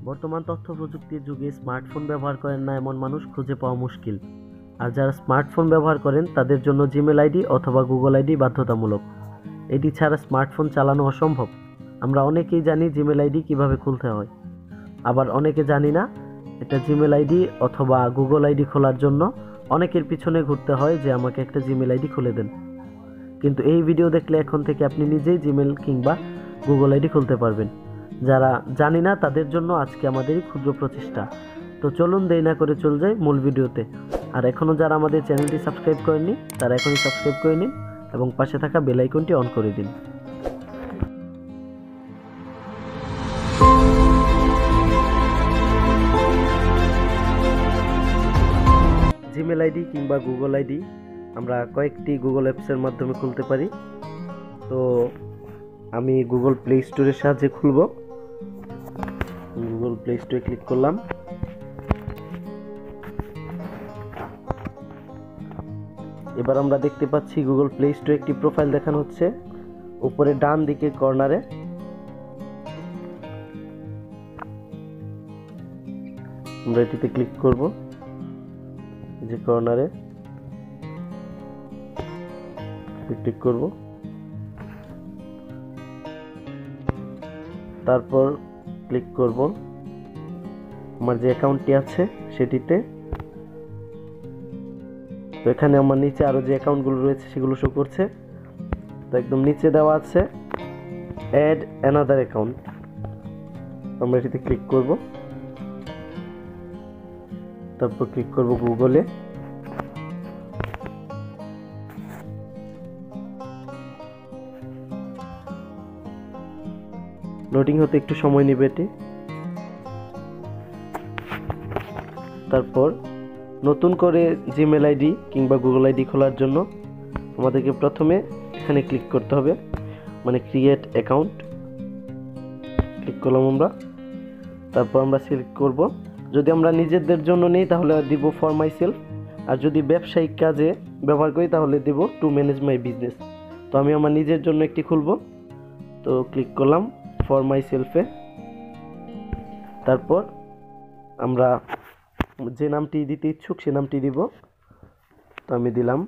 বর্তমান তথ্য প্রযুক্তির যুগে স্মার্টফোন ব্যবহার করেন না এমন মানুষ খুঁজে পাওয়া মুশকিল। আর যারা স্মার্টফোন ব্যবহার করেন তাদের জন্য জিমেল আইডি অথবা গুগল আইডি বাধ্যতামূলক। এটি ছাড়া স্মার্টফোন চালানো অসম্ভব। আমরা অনেকেই জানি জিমেল আইডি কীভাবে খুলতে হয়, আবার অনেকে জানি না। একটা জিমেল আইডি অথবা গুগল আইডি খোলার জন্য অনেকের পিছনে ঘুরতে হয় যে আমাকে একটা জিমেল আইডি খুলে দেন। কিন্তু এই ভিডিও দেখলে এখন থেকে আপনি নিজেই জিমেল কিংবা গুগল আইডি খুলতে পারবেন। যারা জানি না তাদের জন্য আজকে আমাদের ক্ষুদ্র প্রচেষ্টা। তো চলুন দেরি না করে চলে যাই মূল ভিডিওতে। আর এখনও যারা আমাদের চ্যানেলটি সাবস্ক্রাইব করেননি তারা এখনই সাবস্ক্রাইব করে নিন এবং পাশে থাকা বেল আইকনটি অন করে দিন। জিমেল আইডি কিংবা গুগল আইডি আমরা কয়েকটি গুগল অ্যাপসের মাধ্যমে খুলতে পারি। তো আমি গুগল প্লে স্টোরের সাহায্যে খুলব। গুগল প্লে স্টোরে ক্লিক করলাম। এবার আমরা দেখতে পাচ্ছি গুগল প্লে স্টোরে একটি প্রোফাইল দেখানো হচ্ছে উপরে ডান দিকে কর্নারে। আমরা এটিতে ক্লিক করব। যে কর্নারে ক্লিক করব, তারপর ক্লিক করব আমার যে অ্যাকাউন্টটি আছে সেটিতে। তো এখানে আমার নিচে আরো যে অ্যাকাউন্টগুলো রয়েছে সেগুলো শো করছে। তো একদম নিচে দেওয়া আছে অ্যাড অ্যানাদার অ্যাকাউন্ট। আমরা এটিতে ক্লিক করব, তারপর ক্লিক করব গুগলে। লোডিং হতে একটু সময় নেবে এটি। তারপর নতুন করে জিমেল আইডি কিংবা গুগল আইডি খোলার জন্য আমাদেরকে প্রথমে এখানে ক্লিক করতে হবে, মানে ক্রিয়েট অ্যাকাউন্ট। ক্লিক করলাম আমরা। তারপর আমরা সিলেক্ট করব। যদি আমরা নিজেদের জন্য নিই তাহলে দিব ফর মাই সেলফ, আর যদি ব্যবসায়িক কাজে ব্যবহার করি তাহলে দেব টু ম্যানেজ মাই বিজনেস। তো আমি আমার নিজের জন্য একটি খুলব। তো ক্লিক করলাম ফর মাই সেলফে। তারপর আমরা যে নামটি দিতে ইচ্ছুক সে নামটি দিব। তো আমি দিলাম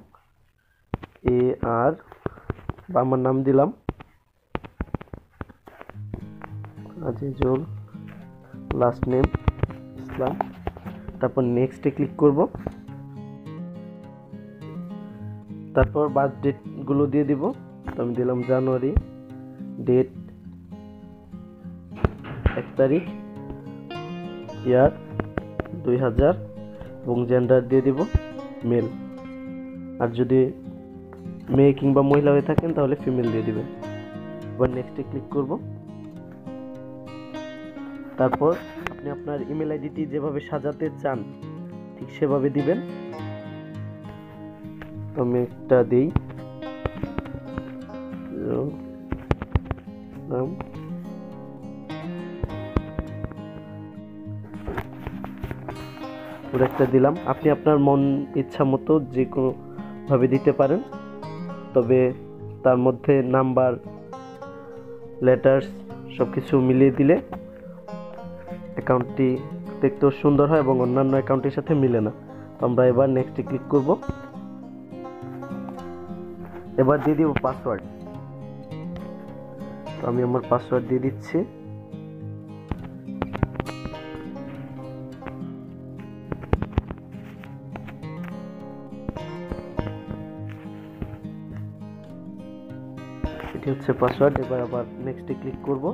বা আমার নাম দিলাম আজিজুল, লাস্ট নেম ইসলাম। তারপর নেক্সটে ক্লিক করব। তারপর বার্থ ডেটগুলো দিয়ে দিব। তো আমি দিলাম জানুয়ারি, ডেট 1 তারিখ, ইয়ার 2000 এবং জেন্ডার দিয়ে দিব মেল। আর যদি মেয়ে কিংবা মহিলা হয়ে থাকেন তাহলে ফিমেল দিয়ে দিবেন। এবার নেক্সটে ক্লিক করব। তারপর আপনি আপনার ইমেল আইডিটি যেভাবে সাজাতে চান ঠিক সেভাবে দিবেন। তো আমি একটা দিই নাম, পুরো একটা দিলাম। আপনি আপনার মন ইচ্ছা মতো যে কোনো ভাবে দিতে পারেন, তবে তার মধ্যে নাম্বার, লেটার্স সবকিছু মিলিয়ে দিলে অ্যাকাউন্টটি দেখতেও সুন্দর হয় এবং অন্যান্য অ্যাকাউন্টের সাথে মিলে না। তো আমরা এবার নেক্সটে ক্লিক করব। এবার দিয়ে দিব পাসওয়ার্ড। তো আমি আমার পাসওয়ার্ড দিয়ে দিচ্ছি। এটি হচ্ছে পাসওয়ার্ড। এবার আবার নেক্সটে ক্লিক করব।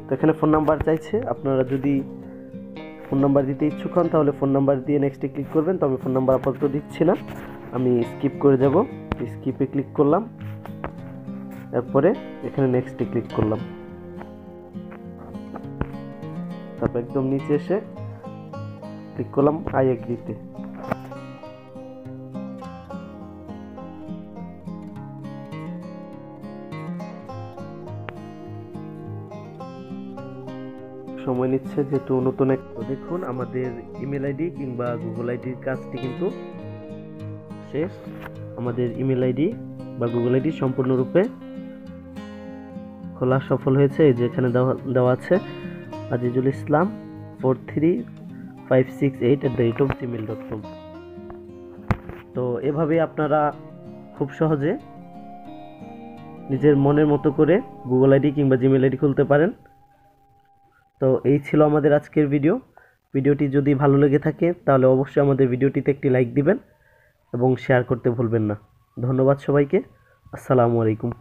তো এখানে ফোন নাম্বার চাইছে। আপনারা যদি ফোন নাম্বার দিতে ইচ্ছুক হন তাহলে ফোন নাম্বার দিয়ে নেক্সটে ক্লিক করবেন। তো আমি ফোন নাম্বার আপাতত দিচ্ছি না, আমি স্কিপ করে যাব। স্কিপে ক্লিক করলাম, এরপরে এখানে নেক্সটে ক্লিক করলাম। তারপর একদম নিচে এসে ক্লিক করলাম আই এগ্রিতে। সময় নিচ্ছে যেহেতু নতুন। দেখুন আমাদের ইমেল আইডি কিংবা গুগল আইডির কাজটি কিন্তু শেষ। আমাদের ইমেল আইডি বা গুগল আইডি সম্পূর্ণরূপে খোলা সফল হয়েছে। এই যে এখানে দেওয়া আছে আজিজুল ইসলাম 43568@gmail.com। তো এভাবে আপনারা খুব সহজে নিজের মনের মতো করে গুগল আইডি কিংবা জিমেল আইডি খুলতে পারেন। তো এই ছিল আমাদের আজকের ভিডিওটি যদি ভালো লেগে থাকে তাহলে অবশ্যই আমাদের ভিডিওটিতে একটি লাইক দিবেন এবং শেয়ার করতে ভুলবেন না। ধন্যবাদ সবাইকে। আসসালামু আলাইকুম।